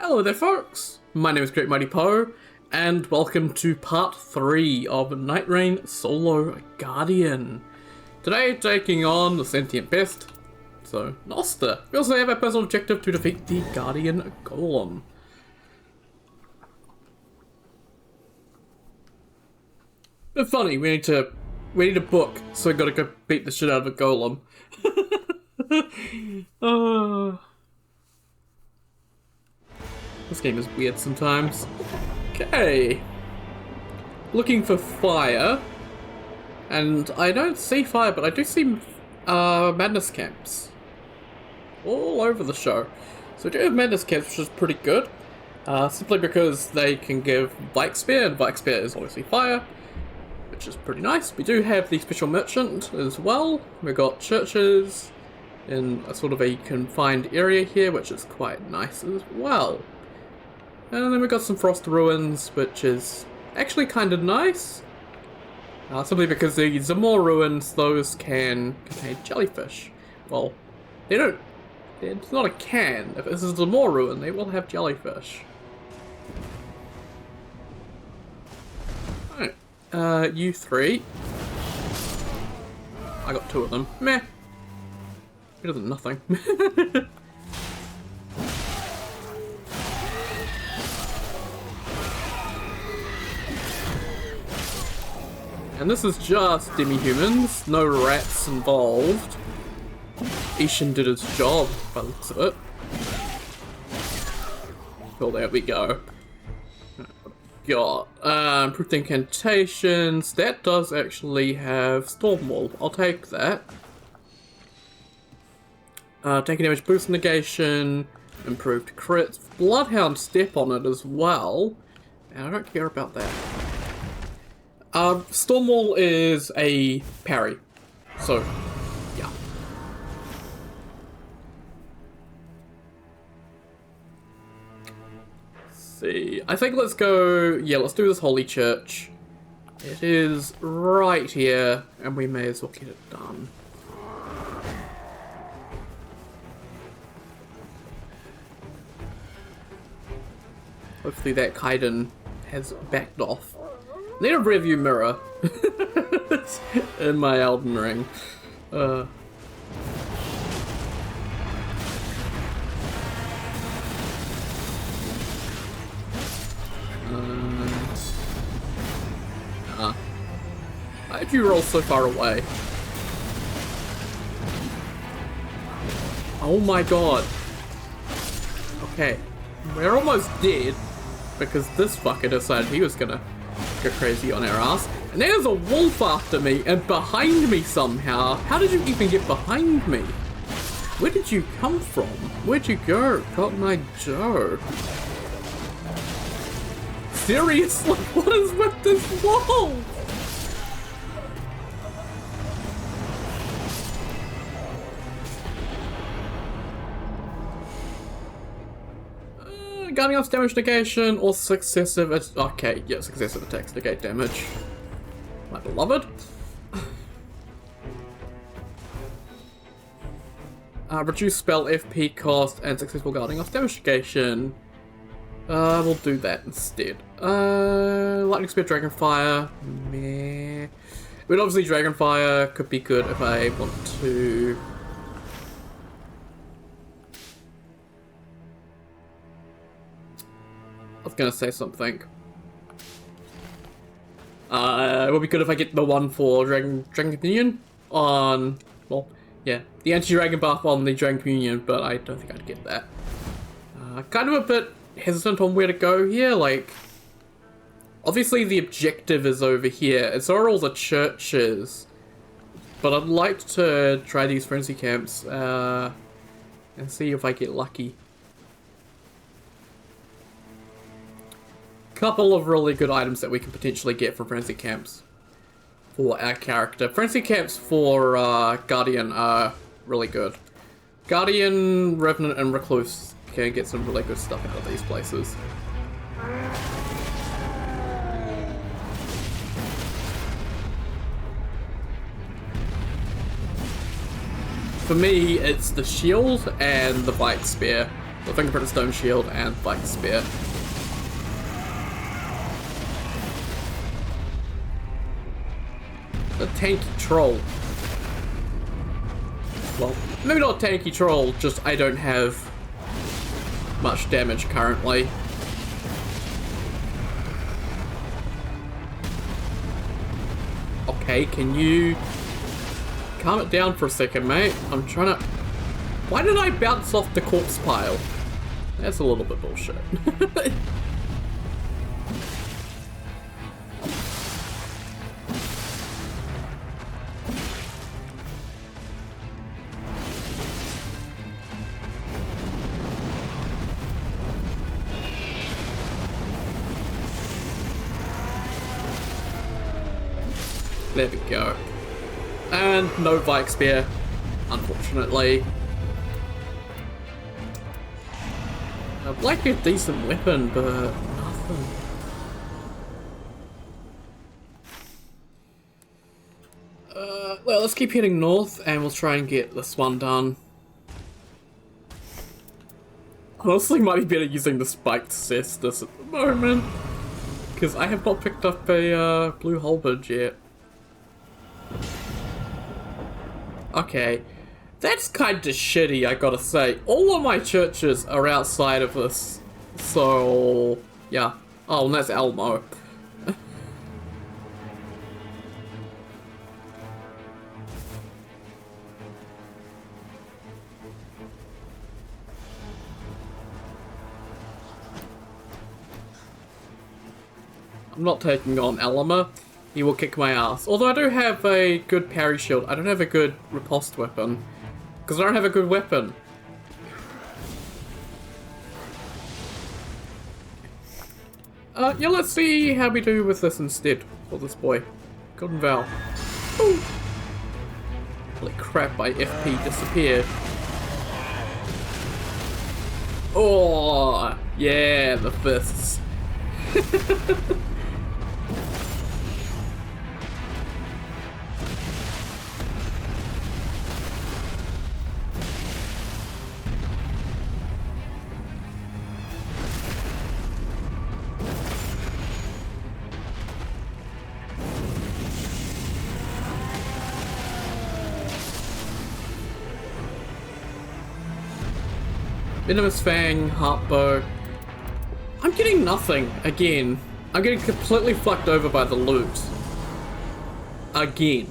Hello there folks, my name is Great Mighty Poe, and welcome to part 3 of Nightreign Solo Guardian. Today taking on the sentient pest, so Gnoster. We also have our personal objective to defeat the Guardian Golem. But funny, we need a book, so we gotta go beat the shit out of a golem. This game is weird sometimes. Okay. Looking for fire. And I don't see fire, but I do see madness camps. All over the show. So we do have madness camps, which is pretty good. Simply because they can give Bike Spear, and Bike Spear is obviously fire, which is pretty nice. We do have the special merchant as well. We've got churches in a sort of a confined area here, which is quite nice as well. And then we've got some frost ruins, which is actually kind of nice. Simply because the Zamor ruins, those can contain jellyfish. Well, they don't. It's not a can. If this is a Zamor ruin, they will have jellyfish. Alright. You three. I got 2 of them. Meh. Better than nothing. And this is just demi-humans, no rats involved. Ishin did his job, by the looks of it. Well, there we go. Got improved incantations. That does actually have Storm Wall. I'll take that. Taking damage boost negation, improved crits, Bloodhound step on it as well. And I don't care about that. Stormwall is a parry, so yeah. Let's see, I think let's go, yeah, let's do this Holy Church. It is right here, and we may as well get it done. Hopefully that Kaiden has backed off. Need a rearview mirror in my Elden Ring. Why did you roll so far away? Oh my god. Okay, we're almost dead because this fucker decided he was gonna go crazy on our ass. And there's a wolf after me and behind me somehow. How did you even get behind me? Where did you come from? Where'd you go? Cotton Eye Joe. Seriously, what is with this wolf? Guarding off damage negation or successive okay, yeah, successive attacks negate damage. My beloved. Reduce spell FP cost and successful guarding off damage negation. We'll do that instead. Lightning Spear, Dragonfire. Meh. But obviously Dragonfire could be good if I want to. I was gonna say something. It would be good if I get the one for Dragon Communion on, well, yeah, the anti-dragon buff on the Dragon Communion, but I don't think I'd get that. Kind of a bit hesitant on where to go here, like, obviously the objective is over here, and so are all the churches, but I'd like to try these frenzy camps, and see if I get lucky. Couple of really good items that we can potentially get from frenzy camps for our character. Frenzy camps for Guardian are really good. Guardian, Revenant, and Recluse can get some really good stuff out of these places. For me, it's the shield and the bike spear. The Fingerprint Stone Shield and Viking Spear. The tanky troll. Well, maybe not tanky troll, just I don't have much damage currently. Okay, can you calm it down for a second, mate? I'm trying to... Why did I bounce off the corpse pile? That's a little bit bullshit. There we go. And no Viking Spear, unfortunately. I'd like a decent weapon, but nothing. Well, let's keep heading north and we'll try and get this one done. Honestly, might be better using the spiked cestus at the moment, because I have not picked up a blue halberd yet. Okay, that's kinda shitty, I gotta say. All of my churches are outside of this, so yeah. Oh, and that's Elmo. I'm not taking on Elma. He will kick my ass. Although I do have a good parry shield. I don't have a good riposte weapon. Because I don't have a good weapon. Yeah, let's see how we do with this instead. For this boy. Golden Val. Ooh. Holy crap, my FP disappeared. Oh, yeah, the fists. Venomous Fang, Heartbow. I'm getting nothing again. I'm getting completely fucked over by the loot. Again.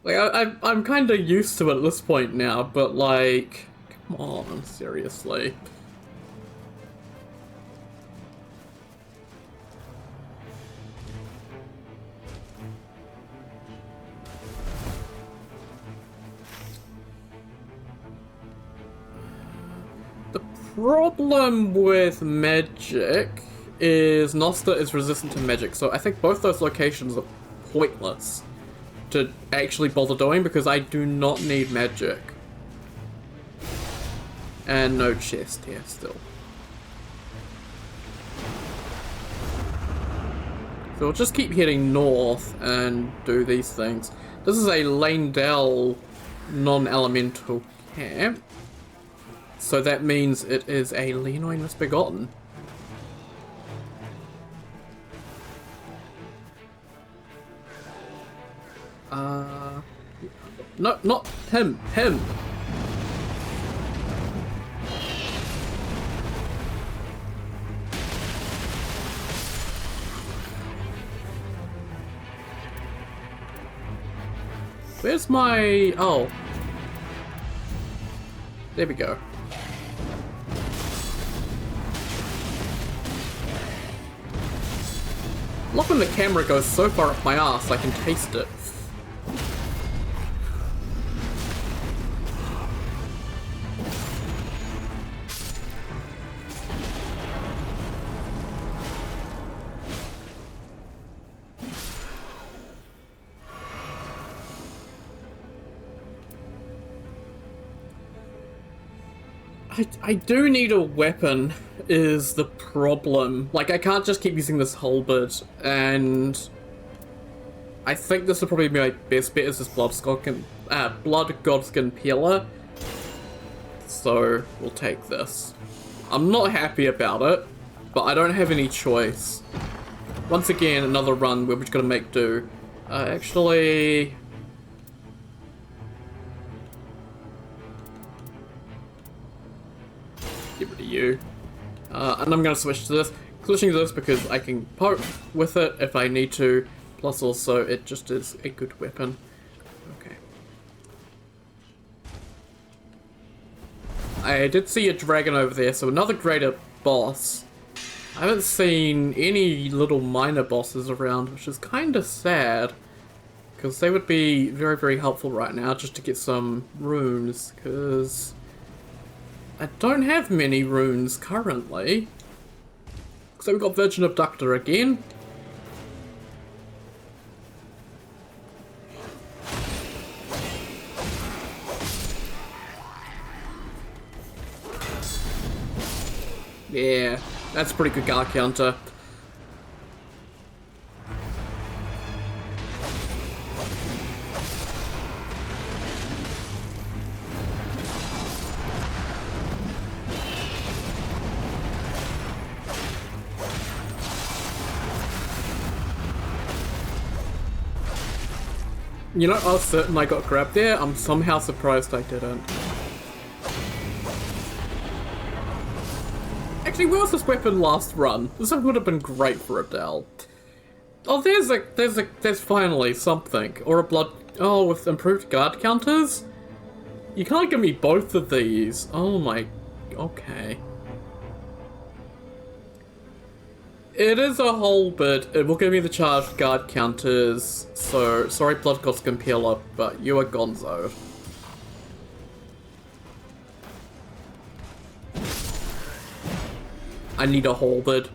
Like, I'm kind of used to it at this point now, but like, come on, seriously. Problem with magic is Gnoster is resistant to magic, so I think both those locations are pointless to actually bother doing because I do not need magic. And no chest here still. So we'll just keep heading north and do these things. This is a Lanedell non-elemental camp. So that means it is a Leonine Misbegotten. No, not him, him! Where's my... oh. There we go. Love when the camera goes so far up my ass I can taste it. I do need a weapon, is the problem. Like, I can't just keep using this halberd, and I think this would probably be my best bet is this Blood Godskin Peeler. So we'll take this. I'm not happy about it, but I don't have any choice. Once again, another run where we're just gonna make do. Actually... Get rid of you. And I'm gonna switch to this. Switching to this because I can poke with it if I need to. Plus also, it just is a good weapon. Okay. I did see a dragon over there, so another greater boss. I haven't seen any little minor bosses around, which is kind of sad. Because they would be very, very helpful right now just to get some runes. Because I don't have many runes currently. So we've got Virgin Abductor again. Yeah, that's a pretty good guard counter. You know, I was certain I got grabbed there. I'm somehow surprised I didn't. Actually, where was this weapon last run? This would have been great for Adele. Oh, there's finally something. Or a blood... Oh, with improved guard counters? You can't give me both of these. Oh my... Okay. It is a whole bit. It will give me the charged guard counters. So, sorry Blood God's Compeller, but you are gonzo. I need a halberd.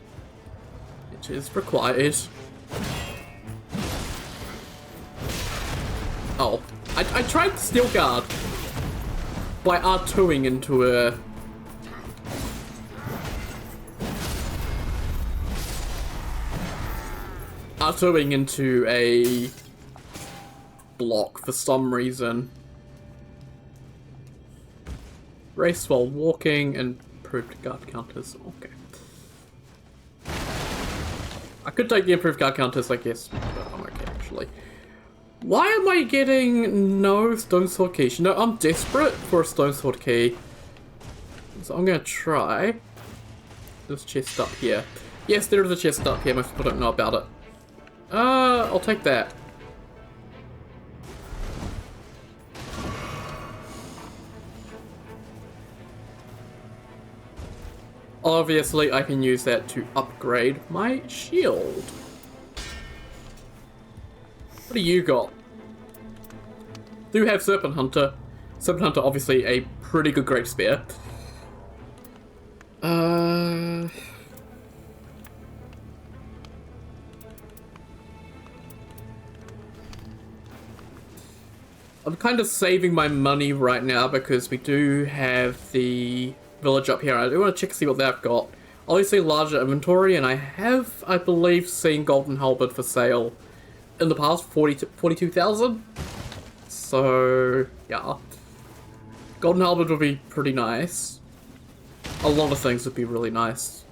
It is required. Oh. I tried Steel Guard by R2ing into a... R2ing into a block for some reason. Race while walking and improved guard counters. Okay. I could take the improved guard counters, I guess, but I'm okay actually. Why am I getting no stone sword keys? You know, I'm desperate for a stone sword key. So I'm gonna try this chest up here. Yes, there is a chest up here, most people don't know about it. I'll take that. Obviously, I can use that to upgrade my shield. What do you got? Do have Serpent Hunter. Serpent Hunter, obviously, a pretty good great spear. I'm kind of saving my money right now because we do have the village up here. I do want to check to see what they've got. Obviously larger inventory, and I have, I believe, seen Golden Halberd for sale in the past, 42,000. So, yeah. Golden Halberd would be pretty nice. A lot of things would be really nice.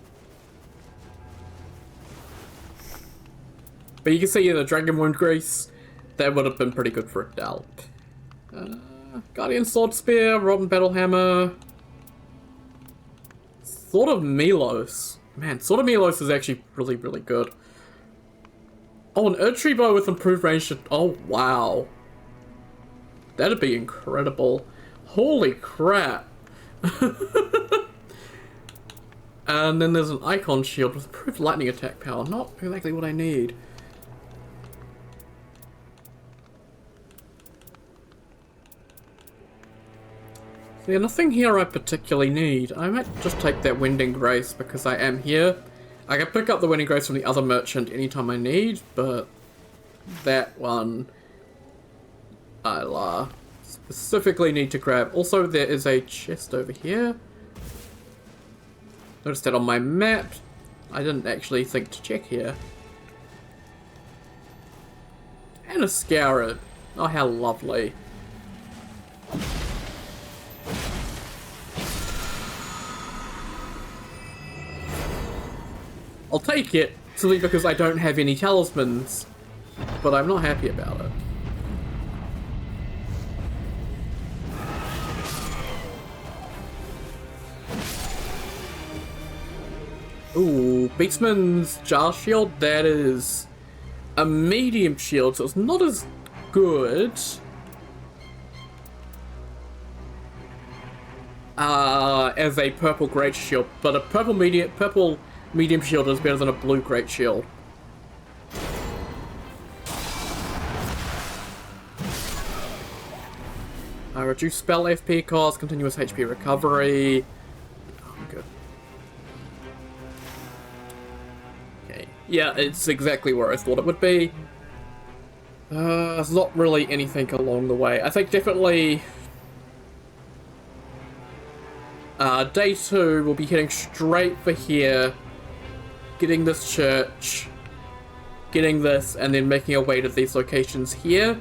But you can see in the Dragon Wound Grease, that would have been pretty good for Adele. Guardian Sword Spear, Rotten Battle Hammer. Sword of Milos. Man, Sword of Milos is actually really, really good. Oh, an Erdtree Bow with improved range. Oh, wow. That'd be incredible. Holy crap. And then there's an Icon Shield with improved lightning attack power. Not exactly what I need. So yeah, nothing here I particularly need. I might just take that Winding Grace because I am here. I can pick up the Winding Grace from the other merchant anytime I need, but that one I'll specifically need to grab. Also, there is a chest over here. Noticed that on my map. I didn't actually think to check here. And a Scarab. Oh, how lovely. I'll take it, simply because I don't have any talismans. But I'm not happy about it. Ooh, Beastman's Jar Shield, that is a medium shield, so it's not as good. As a purple great shield, but a purple medium shield is better than a blue great shield. Reduce spell FP cost, continuous HP recovery. Oh, good. Okay, yeah, it's exactly where I thought it would be. There's not really anything along the way. I think definitely day 2 we'll be heading straight for here, getting this church, getting this, and then making our way to these locations here,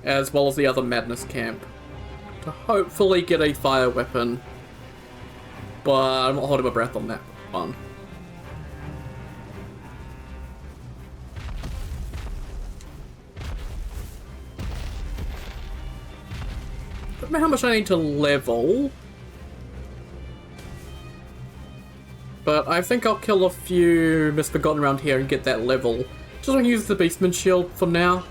as well as the other madness camp, to hopefully get a fire weapon, but I'm not holding my breath on that one. Don't know how much I need to level, but I think I'll kill a few Misbegotten around here and get that level. Just want to use the Beastman shield for now.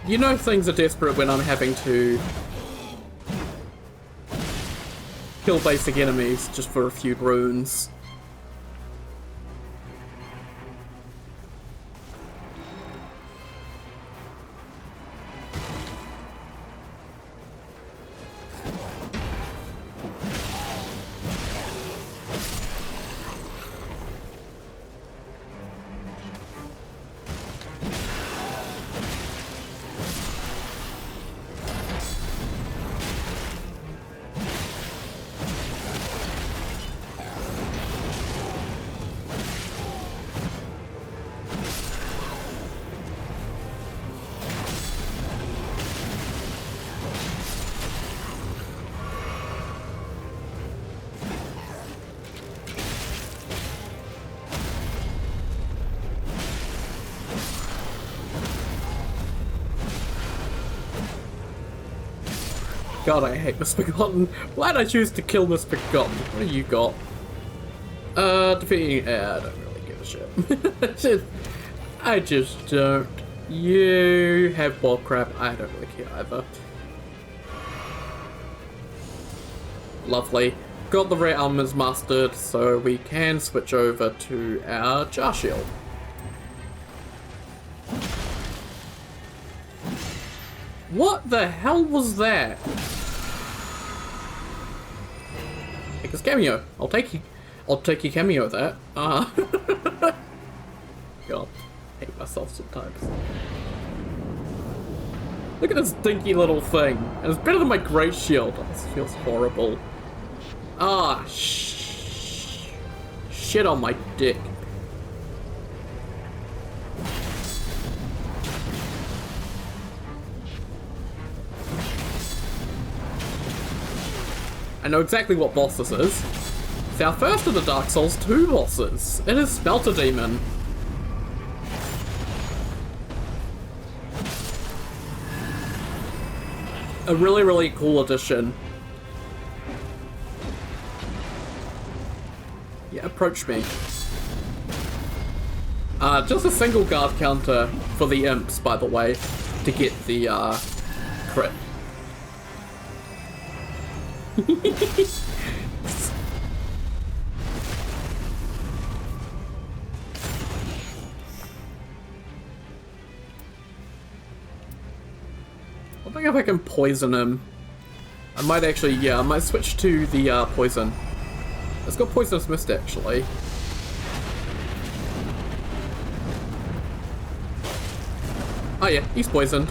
You know things are desperate when I'm having to kill basic enemies just for a few runes. God, I hate Misbegotten. Why'd I choose to kill Misbegotten? What do you got? Defeating... I don't really give a shit. I just don't. You have ball crap. I don't really care either. Lovely. Got the rare elements mastered, so we can switch over to our Jar Shield. What the hell was that? Take this cameo. I'll take your cameo that. God, I hate myself sometimes. Look at this dinky little thing. And it's better than my great shield. Oh, this feels horrible. Ah, shit on my dick. I know exactly what boss this is. It's our first of the Dark Souls 2 bosses. It is Spelter Demon. A really, really cool addition. Yeah, approach me. Just a single guard counter for the imps, by the way, to get the crit. I think if I can poison him, I might actually, yeah, I might switch to the poison. Let's go Poisonous Mist, actually. Oh yeah, he's poisoned.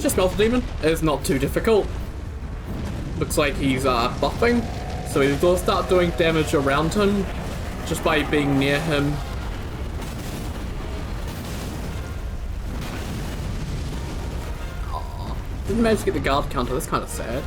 it's just Melter Demon, it's not too difficult. Looks like he's buffing, so he's going to start doing damage around him just by being near him. Aww. Didn't manage to get the guard counter, that's kind of sad.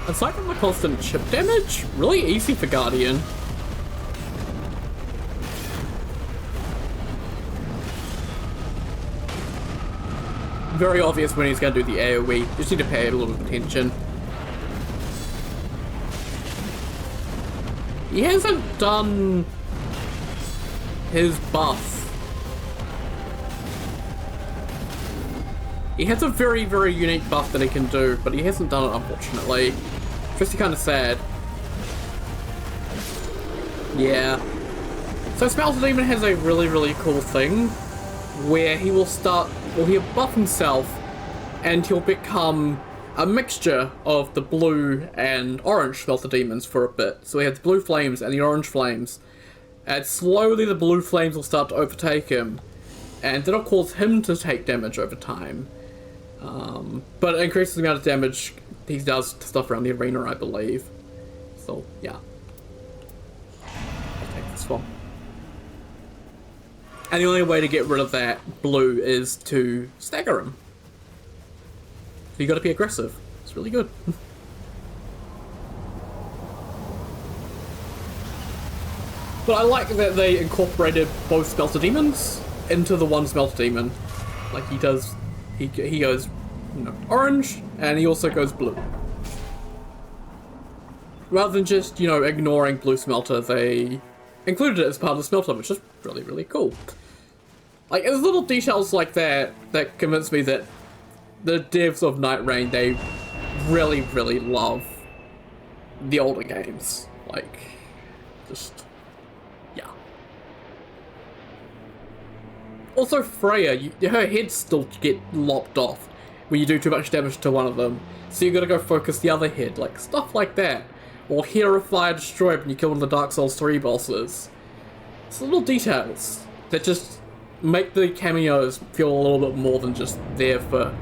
Aside from the constant chip damage, really easy for Guardian. Very obvious when he's going to do the AoE, just need to pay it a little bit of attention. He hasn't done his buff. He has a very, very unique buff that he can do, but he hasn't done it, unfortunately. Just kind of sad. Yeah. So Smelter Demon has a really, really cool thing where he will start, well, he'll buff himself and he'll become a mixture of the blue and orange Smelter Demons for a bit. So we have the blue flames and the orange flames. And slowly the blue flames will start to overtake him. And that'll cause him to take damage over time. But it increases the amount of damage he does to stuff around the arena, I believe. So, yeah. I'll take this one. And the only way to get rid of that blue is to stagger him. So you gotta be aggressive. It's really good. But I like that they incorporated both Smelter Demons into the one Smelter Demon. Like he does, he goes, you know, orange, and he also goes blue. Rather than just, you know, ignoring blue Smelter, they included it as part of the Smelter, which is really, really cool. Like, there's little details like that that convince me that the devs of Nightreign, they really, really love the older games. Like, just, yeah. Also, Freya, her heads still get lopped off when you do too much damage to one of them. So you gotta go focus the other head, like stuff like that. Or Hero Fire Destroyed when you kill one of the Dark Souls 3 bosses. It's little details that just make the cameos feel a little bit more than just there for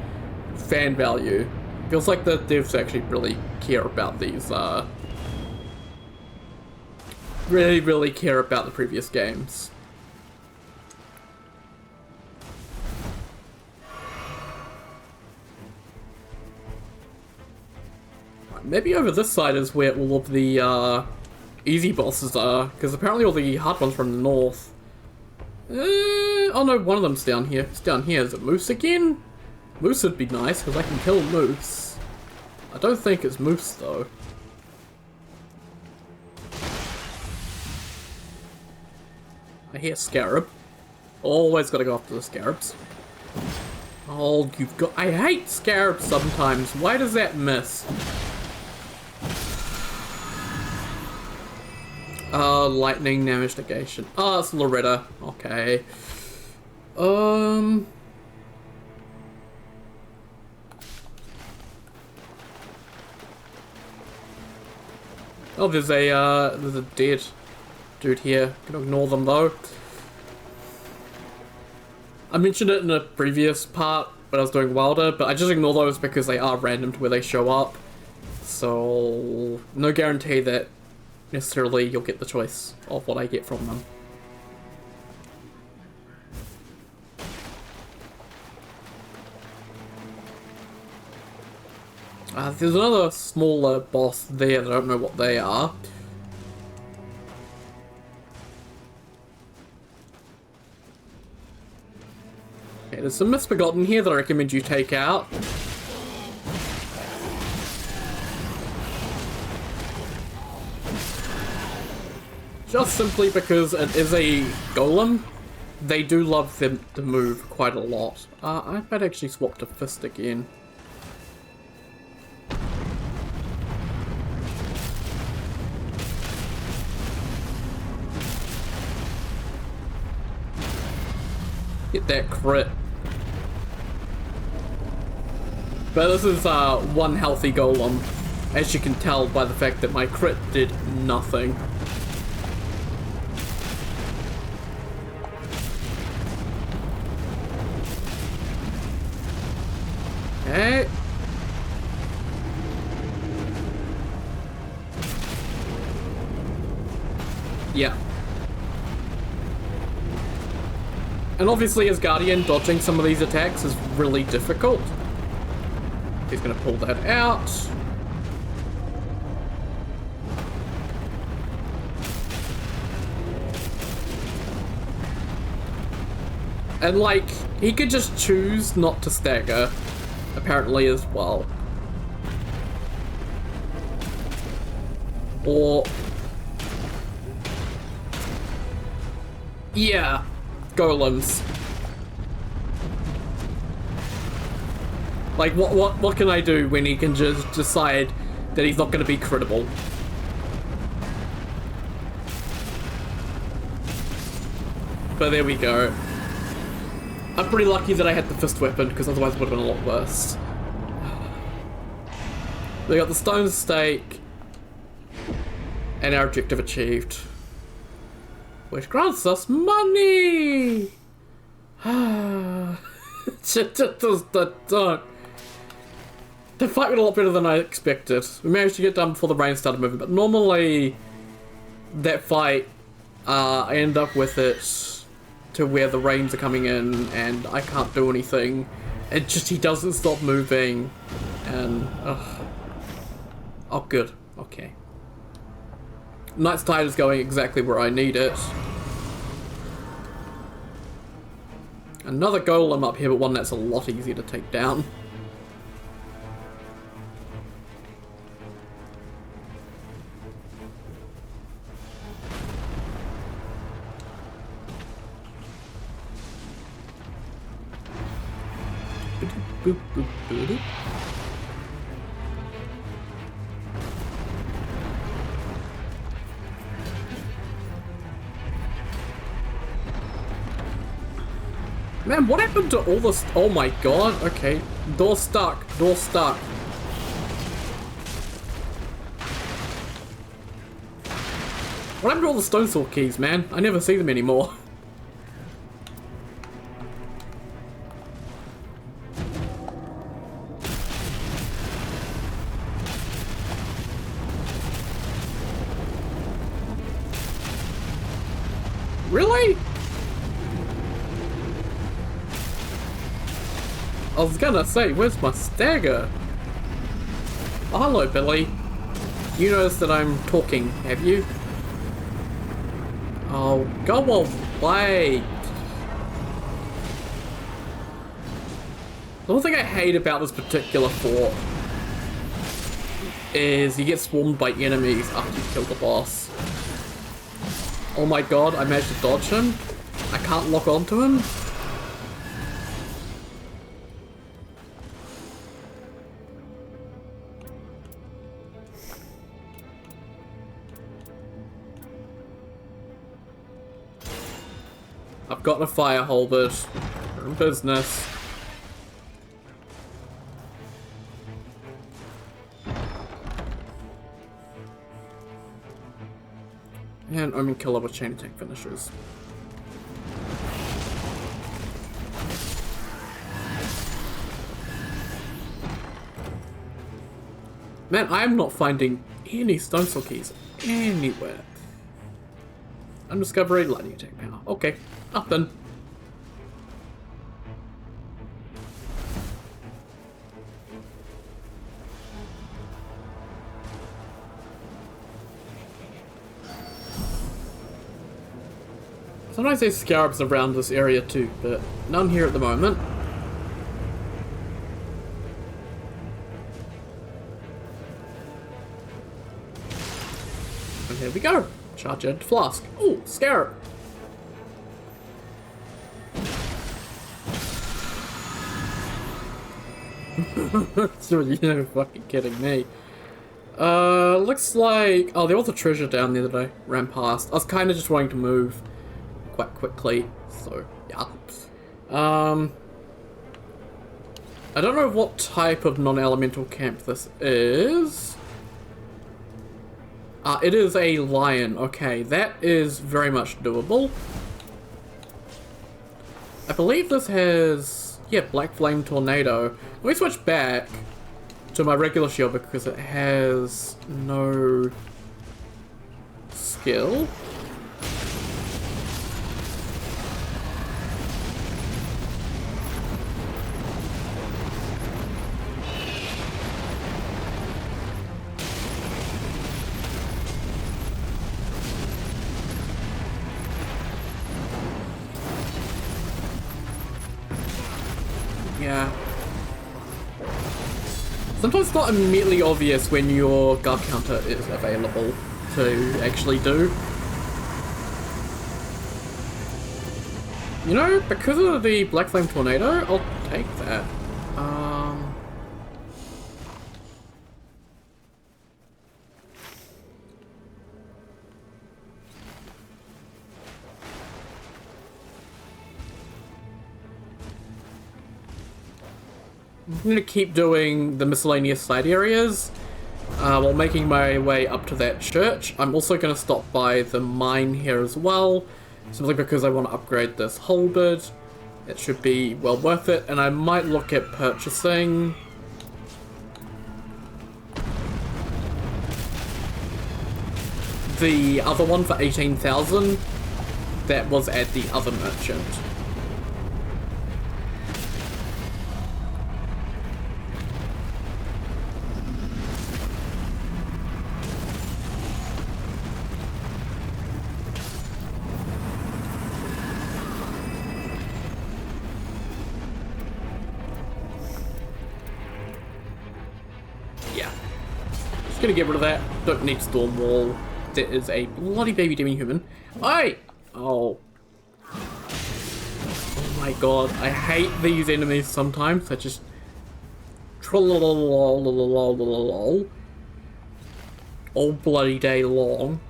fan value. Feels like the devs actually really care about these, really, really care about the previous games. Maybe over this side is where all of the easy bosses are, because apparently all the hard ones are from the north. Oh no, one of them's down here. It's down here. Is it Moose again? Moose would be nice, because I can kill Moose. I don't think it's Moose, though. I hear Scarab. Always gotta go after the Scarabs. Oh, you've got... I hate Scarabs sometimes. Why does that miss? Lightning damage negation. Oh, it's Loretta. Okay. Oh, there's a dead dude here. Gonna ignore them though. I mentioned it in a previous part when I was doing Wilder, but I just ignore those because they are random to where they show up. So, no guarantee that necessarily you'll get the choice of what I get from them. There's another smaller boss there that I don't know what they are. Okay, there's some Misbegotten here that I recommend you take out. just simply because it is a golem. They do love them to move quite a lot. I might actually swap to fist again. Get that crit. But this is one healthy golem, as you can tell by the fact that my crit did nothing. Okay. Yeah. And obviously as Guardian, dodging some of these attacks is really difficult. He's gonna pull that out. And like, he could just choose not to stagger, apparently as well. Or... yeah. Golems. Like, what can I do when he can just decide that he's not going to be critical? But there we go. I'm pretty lucky that I had the fist weapon, because otherwise it would have been a lot worse. We got the stone stake, and our objective achieved. Which grants us money! The fight went a lot better than I expected. We managed to get done before the rain started moving, but normally that fight, I end up with it to where the rains are coming in and I can't do anything. It just, he doesn't stop moving, and oh good, okay. Night's Tide is going exactly where I need it. Another golem up here, but one that's a lot easier to take down. Boop, boop, boop, boop. Man, what happened to all this? Oh my god, okay. Door stuck, door stuck. What happened to all the stone sword keys, man? I never see them anymore. Really? I was gonna say, where's my stagger? Oh, hello, Billy. You noticed that I'm talking, have you? Oh, go away. The one thing I hate about this particular fort is you get swarmed by enemies after you kill the boss. Oh my god, I managed to dodge him. I can't lock onto him. I've got a fire halberd. We're in business. And Omen Killer with chain attack finishers. Man, I am not finding any stone sword keys anywhere. Undiscovered lightning attack power. Okay, nothing. Sometimes there's scarabs around this area too, but none here at the moment. And here we go. Charge it. Flask. Ooh, Scarab. So you're fucking kidding me. Looks like... Oh, there was a treasure down there that I ran past. I was kind of just wanting to move quite quickly, so yeah. I don't know what type of non-elemental camp this is. It is a lion. Okay, that is very much doable. I believe this has... Yeah, Black Flame Tornado. Let me switch back to my regular shield because it has no skill. Yeah. Sometimes it's not immediately obvious when your guard counter is available to actually do. You know, because of the Black Flame Tornado, I'll take that. I'm going to keep doing the miscellaneous side areas while making my way up to that church. I'm also going to stop by the mine here as well, simply because I want to upgrade this halberd. It should be well worth it, and I might look at purchasing the other one for 18,000 that was at the other merchant. Gonna get rid of that. Don't need storm wall. There is a bloody baby demi-human. Aye! Oh. Oh my god. I hate these enemies sometimes. I just... all bloody day long.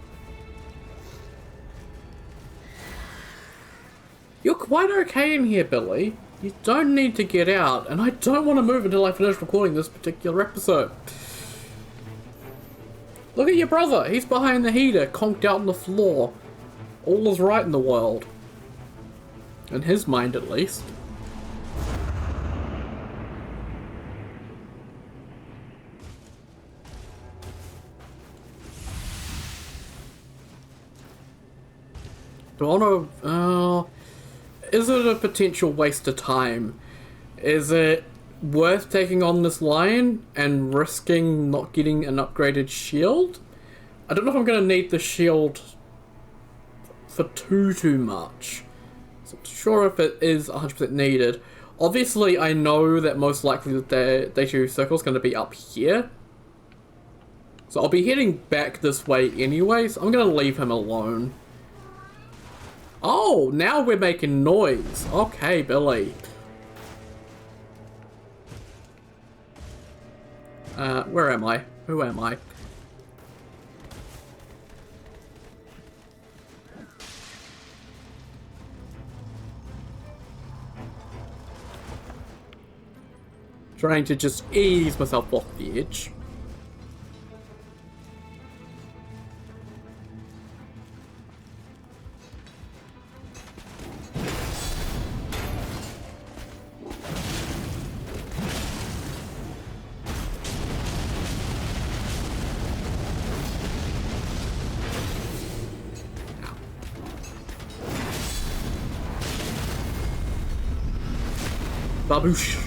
You're quite okay in here, Billy. You don't need to get out, and I don't want to move until I finish recording this particular episode. Look at your brother, he's behind the heater, conked out on the floor. All is right in the world. In his mind, at least. Do I want to... is it a potential waste of time? Is it worth taking on this lion and risking not getting an upgraded shield? I don't know if I'm going to need the shield for too much. So I'm not sure if it is 100% needed. Obviously, I know that most likely the data circle is going to be up here. So I'll be heading back this way anyway, so I'm going to leave him alone. Oh, now we're making noise. Okay, Billy. Where am I? Who am I? Trying to just ease myself off the edge. Baboosh.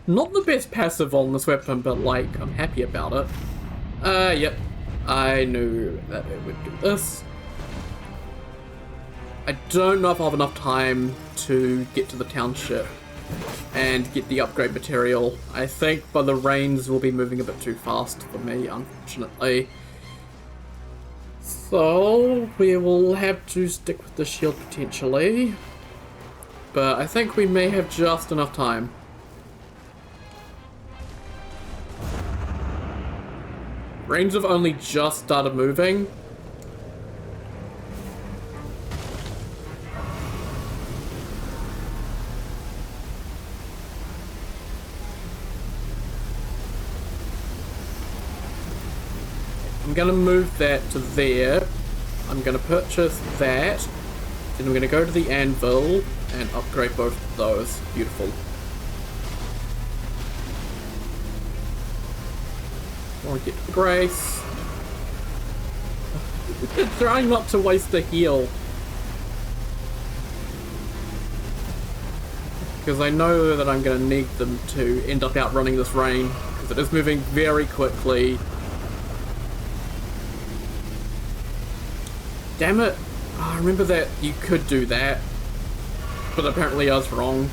Not the best passive on this weapon, but like, I'm happy about it. Yep. I knew that it would do this. I don't know if I'll have enough time to get to the township and get the upgrade material. I think by the rains will be moving a bit too fast for me, unfortunately. So we will have to stick with the shield potentially. But I think we may have just enough time. Rains have only just started moving. I'm gonna move that to there. I'm gonna purchase that. Then I'm gonna go to the anvil and upgrade both of those. Beautiful. I want to get to the grace. Trying not to waste a heal. Because I know that I'm going to need them to end up outrunning this rain. Because it is moving very quickly. Damn it. Oh, I remember that you could do that. But apparently I was wrong.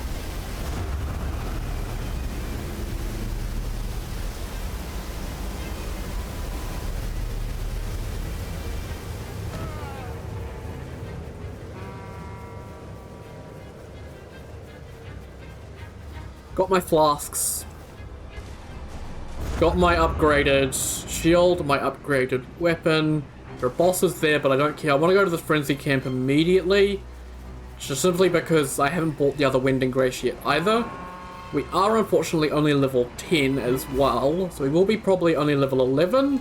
Got my flasks. Got my upgraded shield, my upgraded weapon. There are bosses there, but I don't care. I want to go to the frenzy camp immediately. Just simply because I haven't bought the other Wind and Grace yet either. We are unfortunately only level 10 as well, so we will be probably only level 11.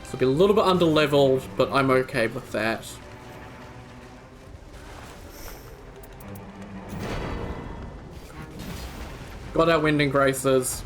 So we'll be a little bit under leveled, but I'm okay with that. Got our Wind and Graces.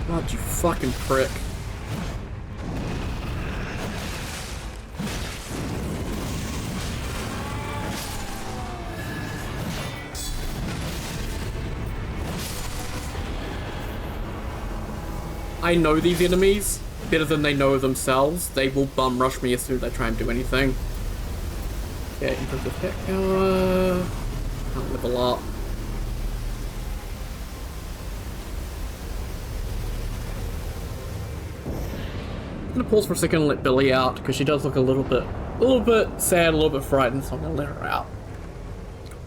God, you fucking prick. I know these enemies better than they know themselves. They will bum rush me as soon as I try and do anything. Okay, improve attack power. Can't level up. I'm gonna pause for a second and let Billy out because she does look a little bit sad, a little bit frightened, so I'm gonna let her out.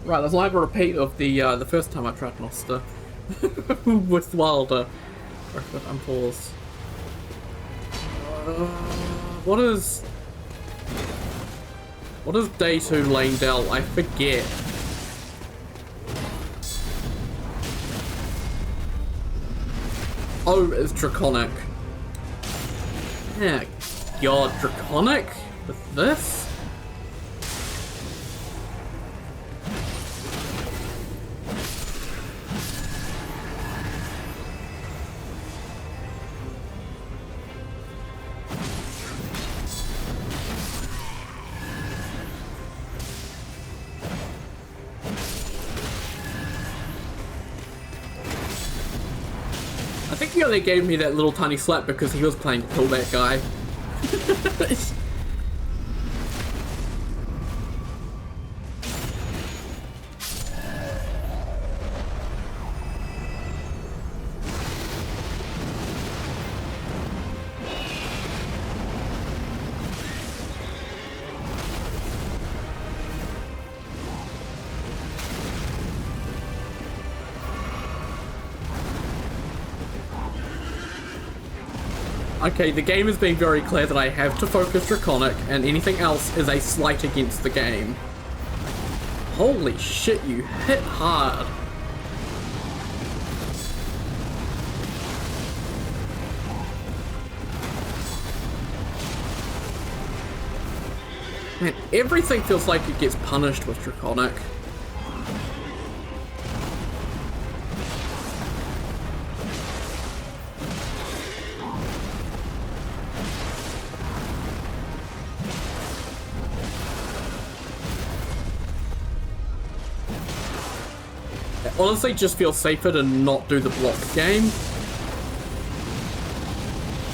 Right, there's like a repeat of the first time I tried Gnoster with Wilder. But unpause. What is day 2 Lane Dell? I forget. Oh, it's Draconic. Yeah, God, Draconic with this? I think he only gave me that little tiny slap because he was playing to kill that guy. Okay, the game is being very clear that I have to focus Draconic, and anything else is a slight against the game. Holy shit, you hit hard. Man, everything feels like it gets punished with Draconic. honestly just feels safer to not do the block game.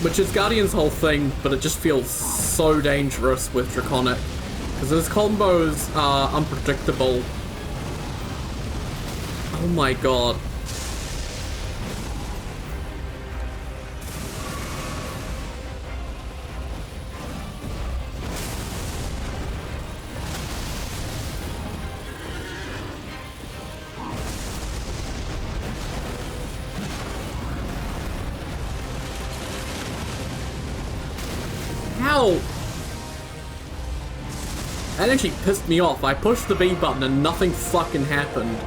Which is Guardian's whole thing, but it just feels so dangerous with Draconic. Because his combos are unpredictable. Oh my god. How? That actually pissed me off. I pushed the B button and nothing fucking happened.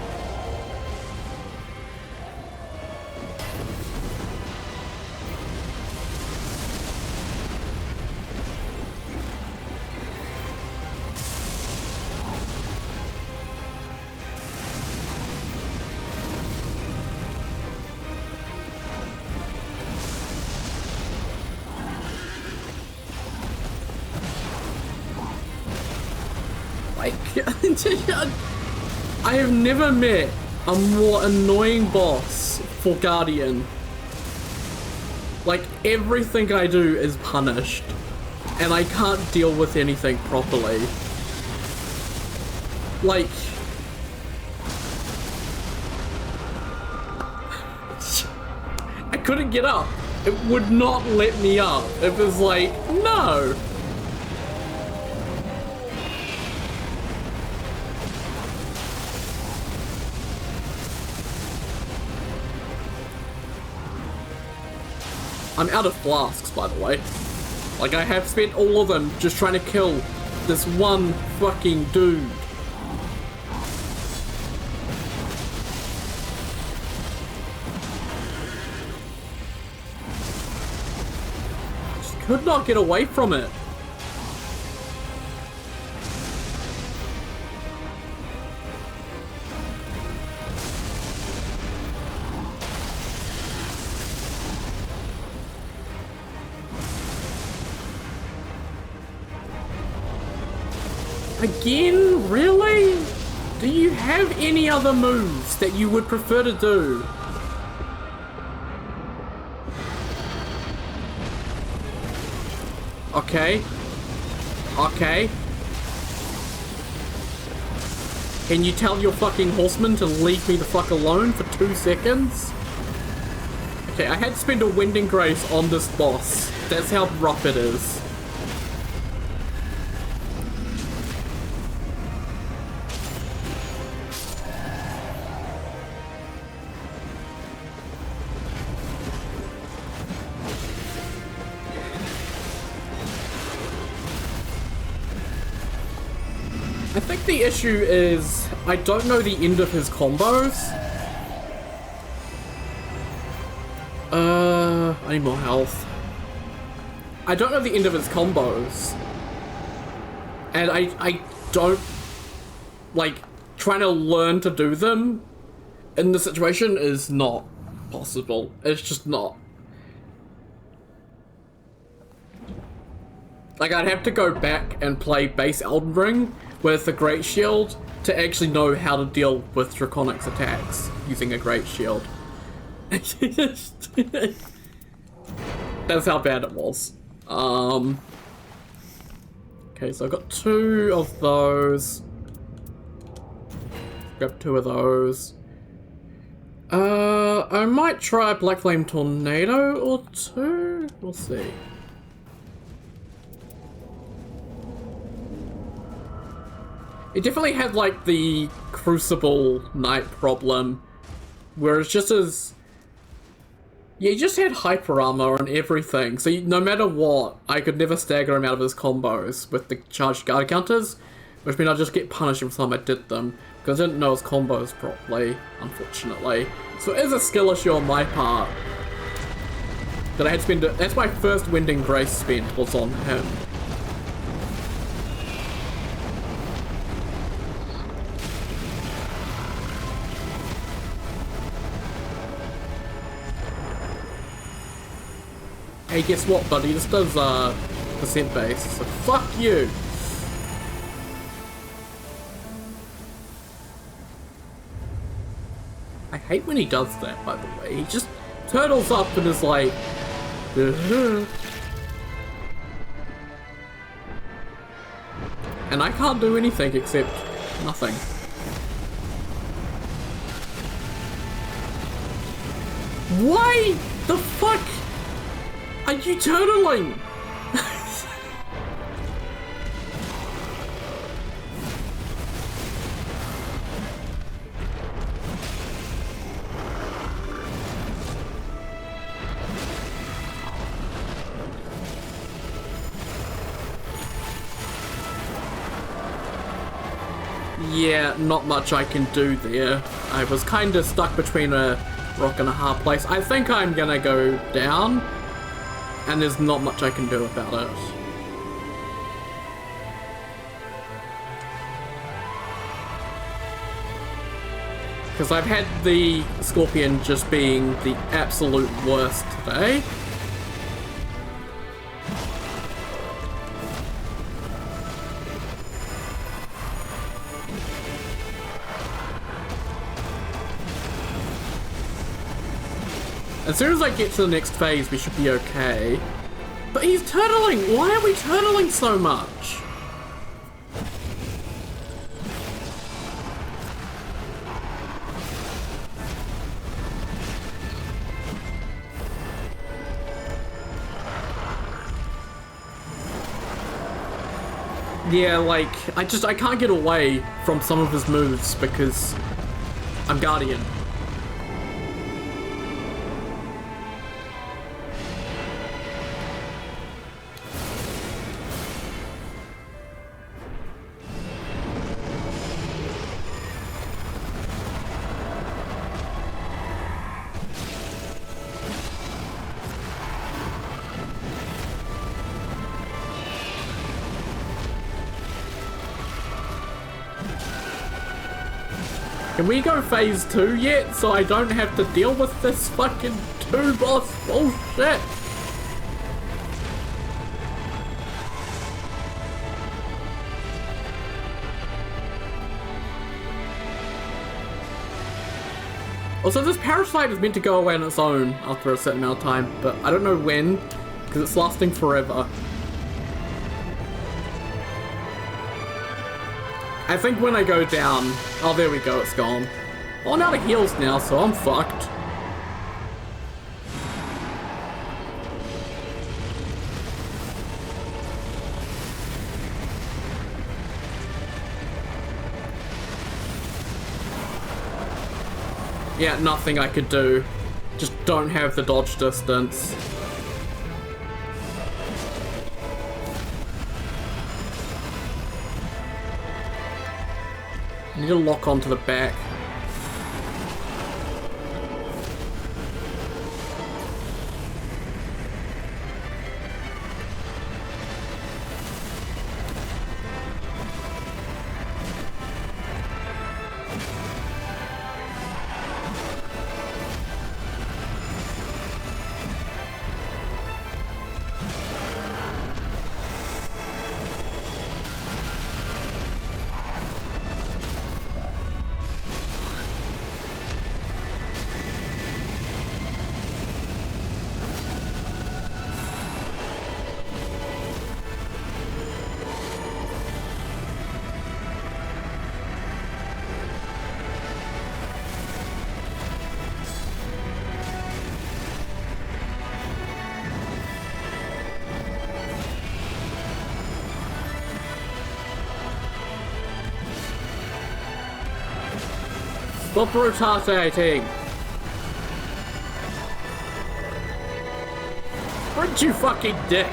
I have never met a more annoying boss for Guardian. Like, everything I do is punished, and I can't deal with anything properly. Like... I couldn't get up. It would not let me up. It was like, no! I'm out of flasks, by the way. Like, I have spent all of them just trying to kill this one fucking dude. Just could not get away from it. Again? Really? Do you have any other moves that you would prefer to do? Okay. Okay. Can you tell your fucking horseman to leave me the fuck alone for 2 seconds? Okay, I had to spend a Winding Grace on this boss. That's how rough it is. I think the issue is I don't know the end of his combos. I need more health. I don't know the end of his combos. And I don't like trying to learn to do them in this situation is not possible. It's just not. Like, I'd have to go back and play base Elden Ring with a Great Shield to actually know how to deal with Draconic's attacks using a Great Shield. That's how bad it was. Okay, so I've got 2 of those. Grab 2 of those. I might try a Black Flame Tornado or 2. We'll see. It definitely had, like, the Crucible Knight problem, where it's just as... Yeah, he just had hyper armor and everything, so no matter what, I could never stagger him out of his combos with the charged guard counters, which means I'd just get punished every time I did them, because I didn't know his combos properly, unfortunately. So it is a skill issue on my part, that I had to spend... That's my first Winding Grace spent, was on him. Hey, guess what, buddy? This does, percent base, so fuck you! I hate when he does that, by the way. He just turtles up and is like... And I can't do anything except nothing. Why the fuck are you turtling? Yeah, not much I can do there. I was kind of stuck between a rock and a hard place. I think I'm gonna go down, and there's not much I can do about it. Because I've had the Scorpion just being the absolute worst today. As soon as I get to the next phase, we should be okay. But he's turtling! Why are we turtling so much? Yeah, like, I can't get away from some of his moves because I'm Guardian. Can we go phase 2 yet, so I don't have to deal with this fucking 2-boss bullshit? Also, this parasite is meant to go away on its own after a certain amount of time, but I don't know when, because it's lasting forever. I think when I go down... Oh, there we go, it's gone. Well, I'm out of heals now, so I'm fucked. Yeah, nothing I could do. Just don't have the dodge distance. I need to lock onto the back. Stop rotating! Aren't you fucking dick?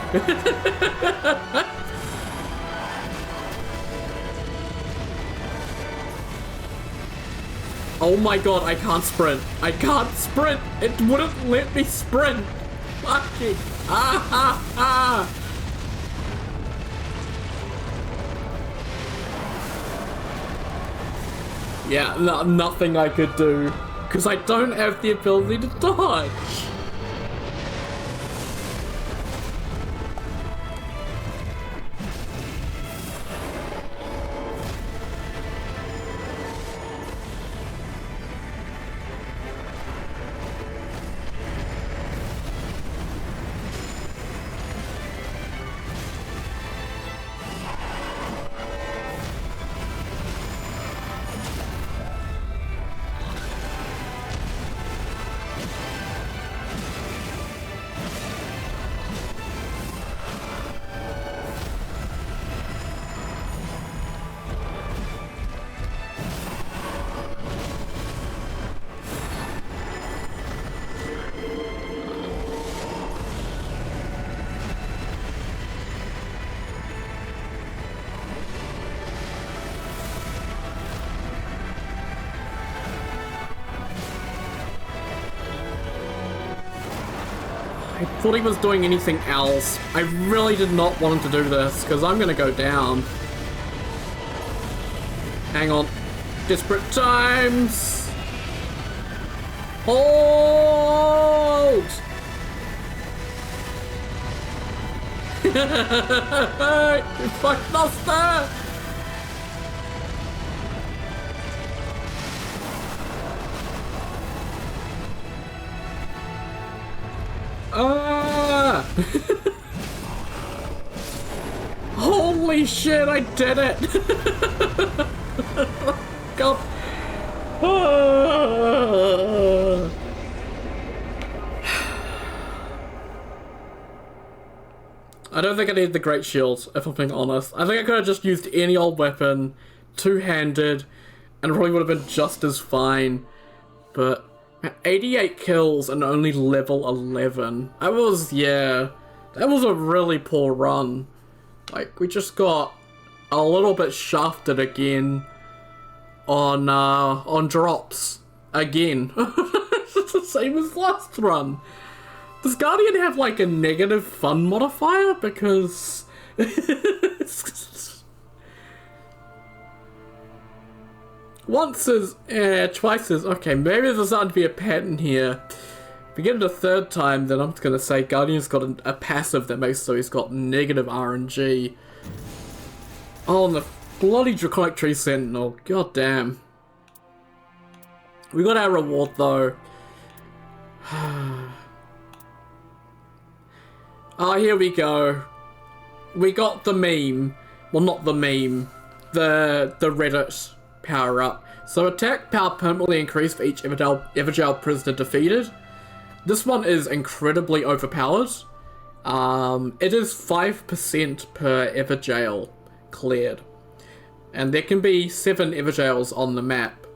Oh my god, I can't sprint. I can't sprint! It wouldn't let me sprint! Fucking... Ah ha ha! Yeah, nothing I could do, because I don't have the ability to dodge. I thought he was doing anything else. I really did not want him to do this, because I'm gonna go down. Hang on. Desperate times! Hold! Fuck Gnoster! Ah! Holy shit, I did it! God. Ah. I don't think I need the Great Shield, if I'm being honest. I think I could have just used any old weapon, two-handed, and it probably would have been just as fine. But 88 kills and only level 11. That was, yeah, that was a really poor run. Like, we just got a little bit shafted again on drops. Again. It's the same as last run. Does Guardian have like a negative fun modifier? Because once is twice is okay. Maybe there's starting to be a pattern here. If we get it a third time, then I'm just gonna say Guardian's got a passive that makes so he's got negative RNG. Oh, and the bloody Draconic Tree Sentinel. God damn. We got our reward though. Oh, here we go. We got the meme. Well, not the meme. The Reddit power-up. So attack power permanently increased for each Everjail prisoner defeated. This one is incredibly overpowered. It is 5% per Everjail cleared. And there can be 7 Everjails on the map,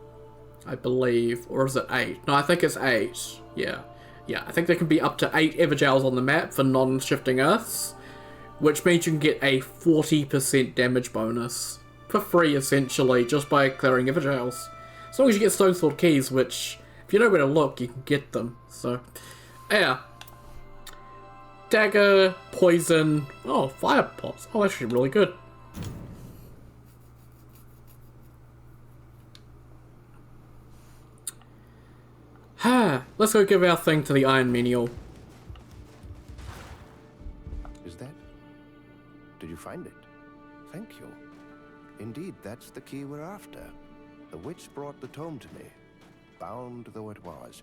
I believe. Or is it 8? No, I think it's 8. Yeah. Yeah, I think there can be up to 8 Everjails on the map for non-shifting Earths, which means you can get a 40% damage bonus for free, essentially, just by clearing Everjails. As long as you get Stone Sword keys, which, if you know where to look, you can get them. So, yeah. Dagger, poison, oh, fire pots. Oh, actually really good. Let's go give our thing to the Iron Menial. Is that? Did you find it? Thank you. Indeed, that's the key we're after. The witch brought the tome to me, bound though it was.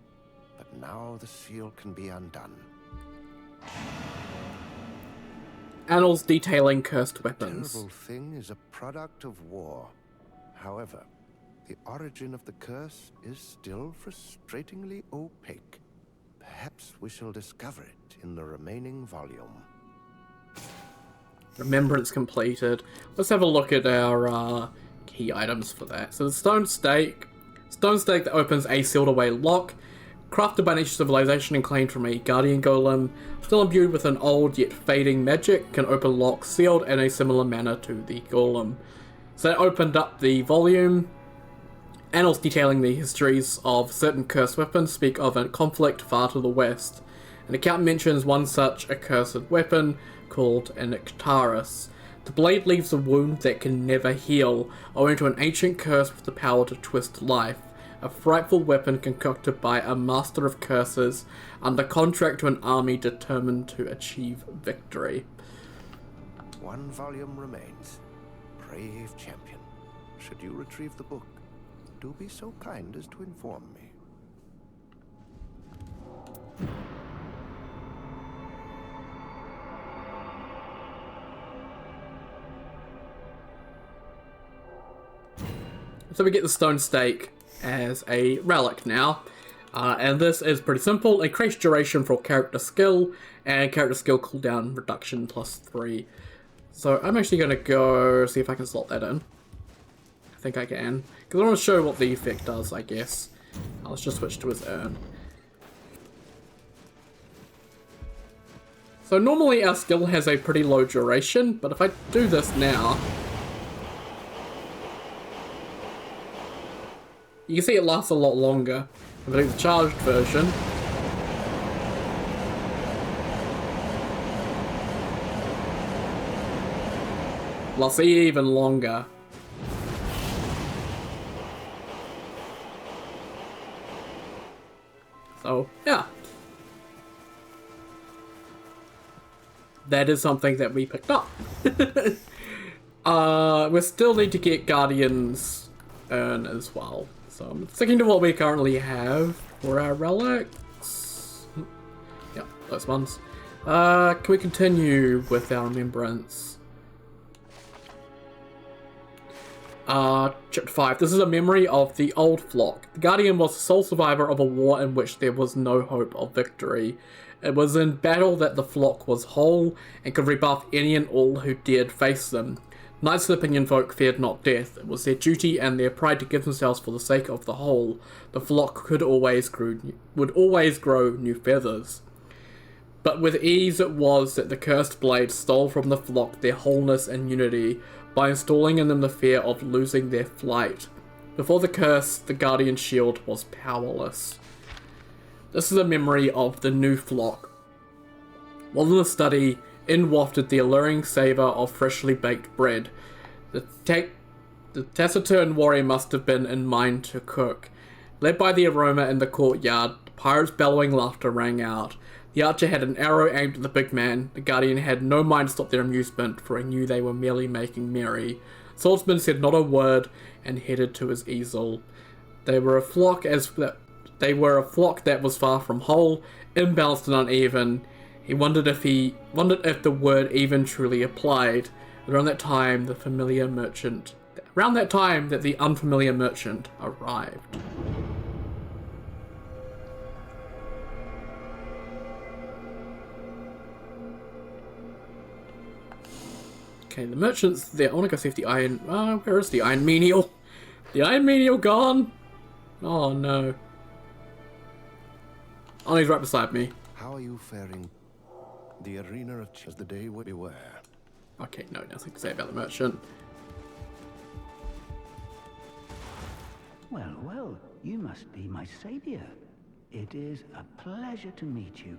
But now the seal can be undone. Annals detailing cursed weapons. The terrible thing is a product of war. However, the origin of the curse is still frustratingly opaque. Perhaps we shall discover it in the remaining volume. Remembrance completed. Let's have a look at our key items for that. So the stone stake that opens a sealed away lock, crafted by an ancient civilization and claimed from a guardian golem, still imbued with an old yet fading magic, can open locks sealed in a similar manner to the golem. So that opened up the volume. Annals detailing the histories of certain cursed weapons speak of a conflict far to the west. An account mentions one such accursed weapon called an Ictarus. The blade leaves a wound that can never heal, owing to an ancient curse with the power to twist life. A frightful weapon concocted by a master of curses under contract to an army determined to achieve victory. One volume remains. Brave champion. Should you retrieve the book, do be so kind as to inform me. So we get the stone stake as a relic now. And this is pretty simple. Increased duration for character skill, and character skill cooldown reduction +3. So I'm actually going to go see if I can slot that in. I think I can. Because I want to show what the effect does, I guess. Let's just switch to his urn. So normally our skill has a pretty low duration, but if I do this now, you can see it lasts a lot longer. If I do the charged version, Well, I'll see you even longer. So, yeah. That is something that we picked up. We still need to get Guardian's Urn as well. So I'm sticking to what we currently have for our relics. Yeah, those ones. Can we continue with our remembrance? Chapter 5. This is a memory of the old flock. The Guardian was the sole survivor of a war in which there was no hope of victory. It was in battle that the flock was whole and could rebuff any and all who dared face them. Knights of the Pinion Folk feared not death. It was their duty and their pride to give themselves for the sake of the whole. The flock would always grow new feathers. But with ease it was that the cursed blade stole from the flock their wholeness and unity by installing in them the fear of losing their flight. Before the curse, the Guardian Shield was powerless. This is a memory of the new flock. While in the study, in wafted the alluring savour of freshly baked bread. The taciturn warrior must have been in mind to cook. Led by the aroma in the courtyard, the pirate's bellowing laughter rang out. The archer had an arrow aimed at the big man. The Guardian had no mind to stop their amusement, for he knew they were merely making merry. Swordsman said not a word and headed to his easel. They were a flock that was far from whole, imbalanced and uneven. He wondered if the word even truly applied. Around that time that the unfamiliar merchant arrived. Okay, the merchant's there. I want to go see if the iron... where is the iron menial? The iron menial gone? Oh, no. Oh, he's right beside me. How are you faring? The arena of as the day would beware. Okay, no, nothing to say about the merchant. Well, well, you must be my savior. It is a pleasure to meet you.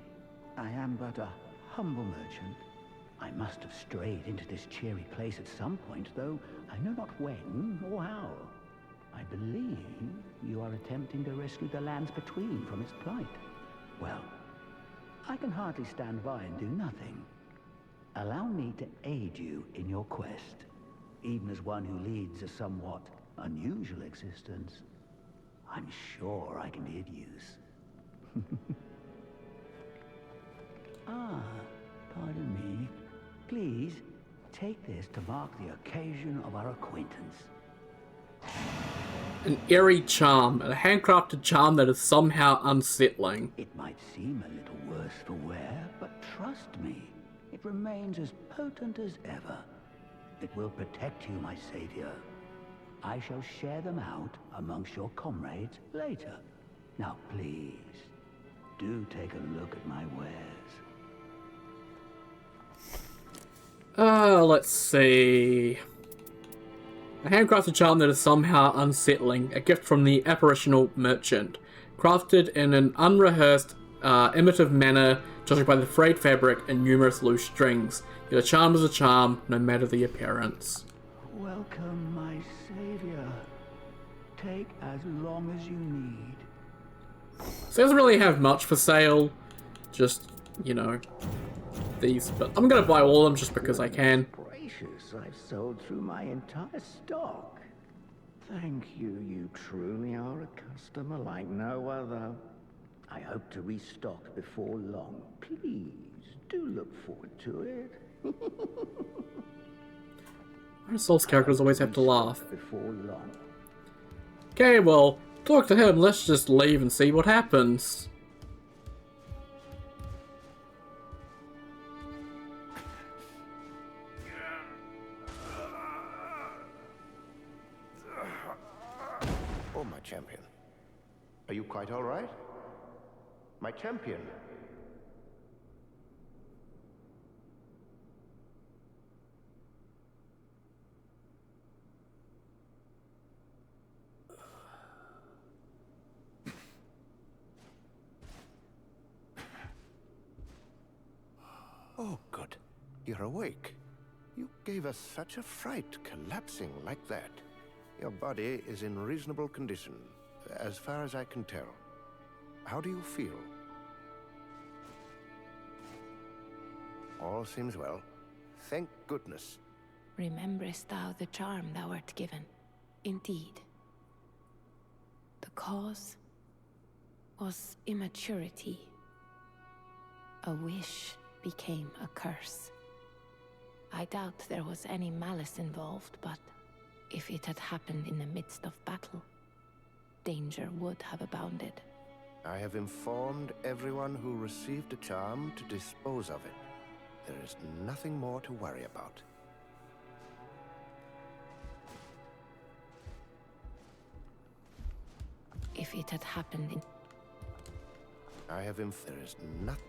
I am but a humble merchant. I must have strayed into this cheery place at some point, though I know not when or how. I believe you are attempting to rescue the lands between from its plight. Well, I can hardly stand by and do nothing. Allow me to aid you in your quest, even as one who leads a somewhat unusual existence. I'm sure I can be of use. Ah, pardon me. Please, take this to mark the occasion of our acquaintance. An eerie charm, a handcrafted charm that is somehow unsettling. It might seem a little worse for wear, but trust me, it remains as potent as ever. It will protect you, my savior. I shall share them out amongst your comrades later. Now please, do take a look at my wares. Let's see. A handcrafted charm that is somehow unsettling. A gift from the apparitional merchant. Crafted in an unrehearsed, imitative manner, judged by the frayed fabric and numerous loose strings. Yet a charm is a charm, no matter the appearance. Welcome, my savior. Take as long as you need. So it doesn't really have much for sale. Just, you know, these. But I'm gonna buy all of them just because I can. Gracious, I've sold through my entire stock. Thank you, you truly are a customer like no other. I hope to restock before long. Please, do look forward to it. Our Souls characters always have to laugh. Before long. Okay, well, talk to him. Let's just leave and see what happens. Oh, my champion. Are you quite all right? My champion. Oh, good. You're awake. You gave us such a fright collapsing like that? Your body is in reasonable condition, as far as I can tell. How do you feel? All seems well. Thank goodness. Rememberest thou the charm thou art given? Indeed. The cause was immaturity. A wish became a curse. I doubt there was any malice involved, but if it had happened in the midst of battle, danger would have abounded. I have informed everyone who received a charm to dispose of it. There is nothing more to worry about. If it had happened in... There is nothing...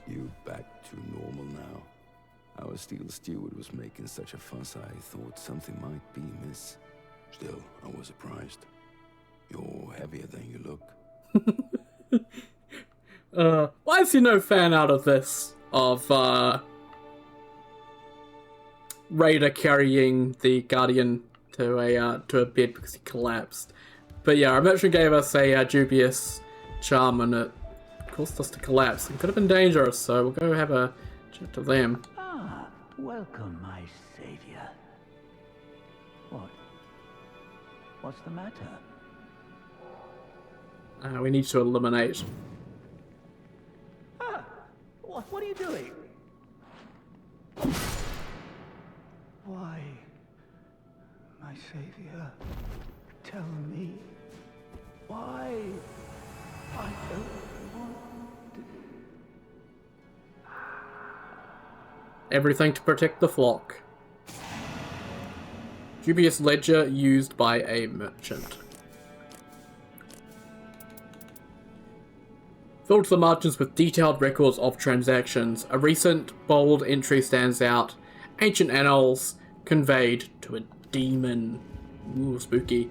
You back to normal now? Our steel steward was making such a fuss I thought something might be amiss. Still, I was surprised. You're heavier than you look. Why is there no fan out of this? Of, Raider carrying the Guardian to a bed because he collapsed. But yeah, our merchant gave us a dubious charm and it caused us to collapse. It could have been dangerous, so we'll go have a chat to them. Ah, welcome, my savior. What's the matter? We need to eliminate. Ah, what are you doing? Why, my savior, tell me why I don't want to... Everything to protect the flock. Dubious ledger used by a merchant. Filled to the margins with detailed records of transactions. A recent bold entry stands out. Ancient annals conveyed to a demon. Ooh, spooky.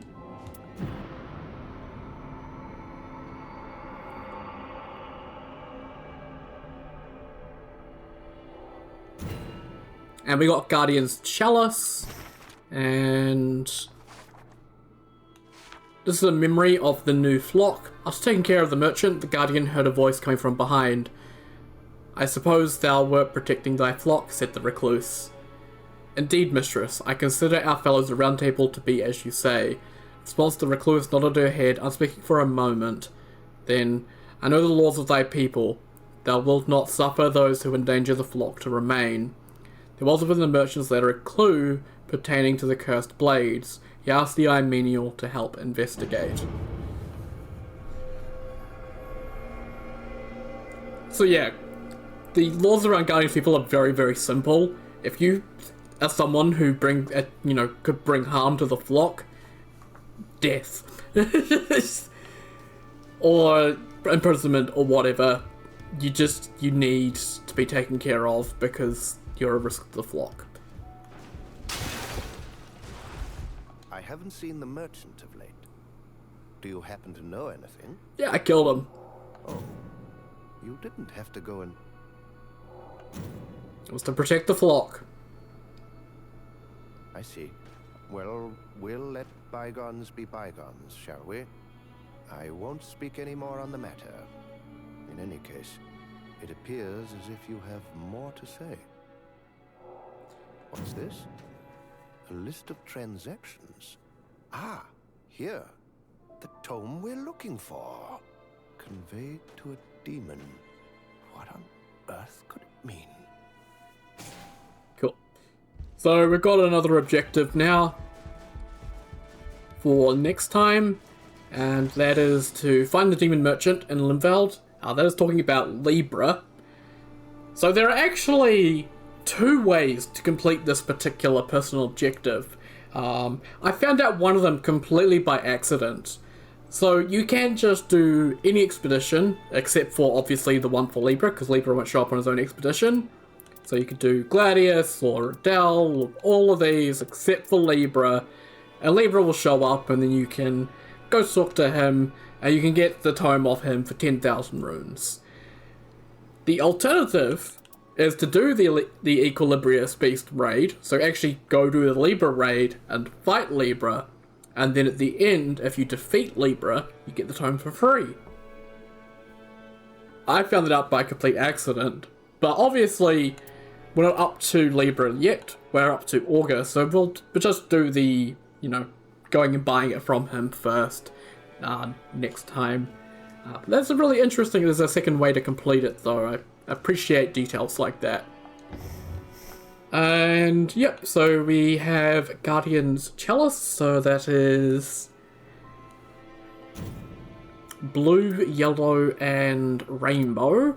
And we got Guardian's Chalice. And this is a memory of the new flock. After taking care of the merchant, the Guardian heard a voice coming from behind. I suppose thou wert protecting thy flock, said the recluse. Indeed, mistress, I consider our fellows the Round Table to be as you say. In response, the recluse nodded her head, unspeaking for a moment. Then, I know the laws of thy people. Thou wilt not suffer those who endanger the flock to remain. There was within the merchant's letter a clue pertaining to the cursed blades. He asked the Eye Menial to help investigate. So yeah, the laws around guarding people are very, very simple. If you are someone who could bring harm to the flock, death. Or imprisonment or whatever, you need to be taken care of because you're a risk to the flock. I haven't seen the merchant of late. Do you happen to know anything? Yeah, I killed him. Oh, you didn't have to go and... It was to protect the flock. I see. Well, we'll let bygones be bygones, shall we? I won't speak any more on the matter. In any case, it appears as if you have more to say. What's this? A list of transactions. Ah, here. The tome we're looking for. Conveyed to a demon. What on earth could it mean? Cool. So we've got another objective now for next time, and that is to find the demon merchant in Limveld. That is talking about Libra. So there are actually two ways to complete this particular personal objective. I found out one of them completely by accident. So you can just do any expedition, except for obviously the one for Libra, because Libra won't show up on his own expedition. So you could do Gladius or Adele, all of these except for Libra, and Libra will show up, and then you can go talk to him, and you can get the tome off him for 10,000 runes. The alternative is to do the Equilibrius Beast raid. So actually go do the Libra raid and fight Libra. And then at the end, if you defeat Libra, you get the tome for free. I found it out by complete accident. But obviously, we're not up to Libra yet. We're up to Augur. So we'll just do the, you know, going and buying it from him first next time. That's really interesting. There's a second way to complete it, though. I appreciate details like that. And yep, so we have Guardian's Chalice, so that is blue, yellow, and rainbow.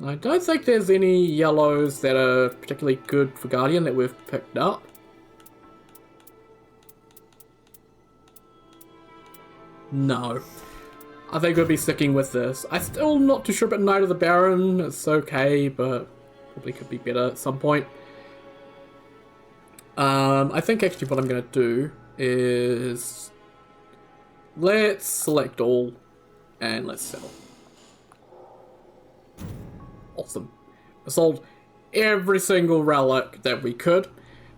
I don't think there's any yellows that are particularly good for Guardian that we've picked up. No. I think we'll be sticking with this. I'm still not too sure about Knight of the Baron. It's okay, but probably could be better at some point. I think actually what I'm going to do is let's select all and let's sell. Awesome. I sold every single relic that we could.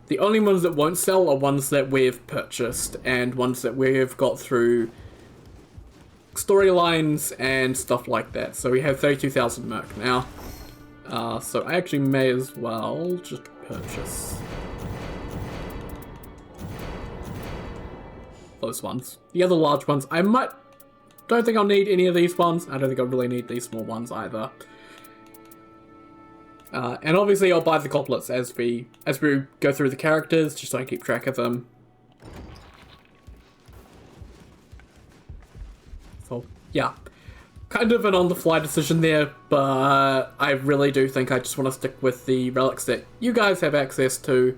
The only ones that won't sell are ones that we've purchased and ones that we've got through storylines and stuff like that. So we have 32,000 merc now. So I actually may as well just purchase those ones. The other large ones, don't think I'll need any of these ones. I don't think I really need these small ones either. And obviously I'll buy the goblets as we go through the characters, just so I keep track of them. So, yeah. Kind of an on-the-fly decision there, but I really do think I just want to stick with the relics that you guys have access to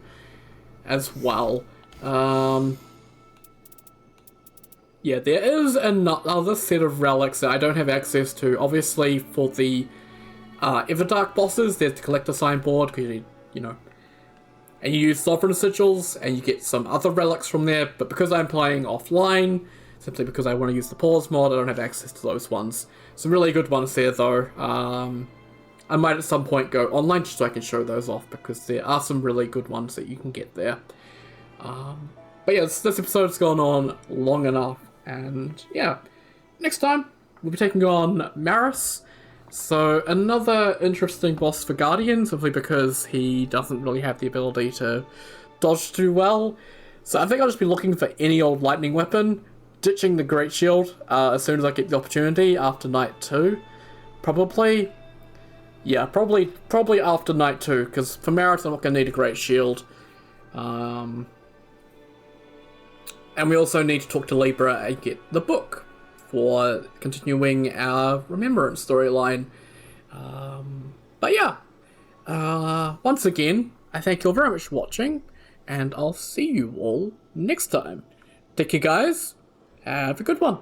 as well. Yeah, there is another set of relics that I don't have access to. Obviously, for the Everdark bosses, there's the collector signboard, because you know, and you use Sovereign Sigils, and you get some other relics from there, but because I'm playing offline, simply because I want to use the pause mod, I don't have access to those ones. Some really good ones there, though. I might at some point go online just so I can show those off, because there are some really good ones that you can get there. But yeah, this episode's gone on long enough, and yeah, next time we'll be taking on Maris. So another interesting boss for Guardian, simply because he doesn't really have the ability to dodge too well. So I think I'll just be looking for any old lightning weapon, ditching the Great Shield as soon as I get the opportunity after Night 2. Probably. Yeah, probably after Night 2, because for Maris I'm not going to need a Great Shield. And we also need to talk to Libra and get the book for continuing our Remembrance storyline. But yeah, once again, I thank you all very much for watching, and I'll see you all next time. Take care, guys. Have a good one.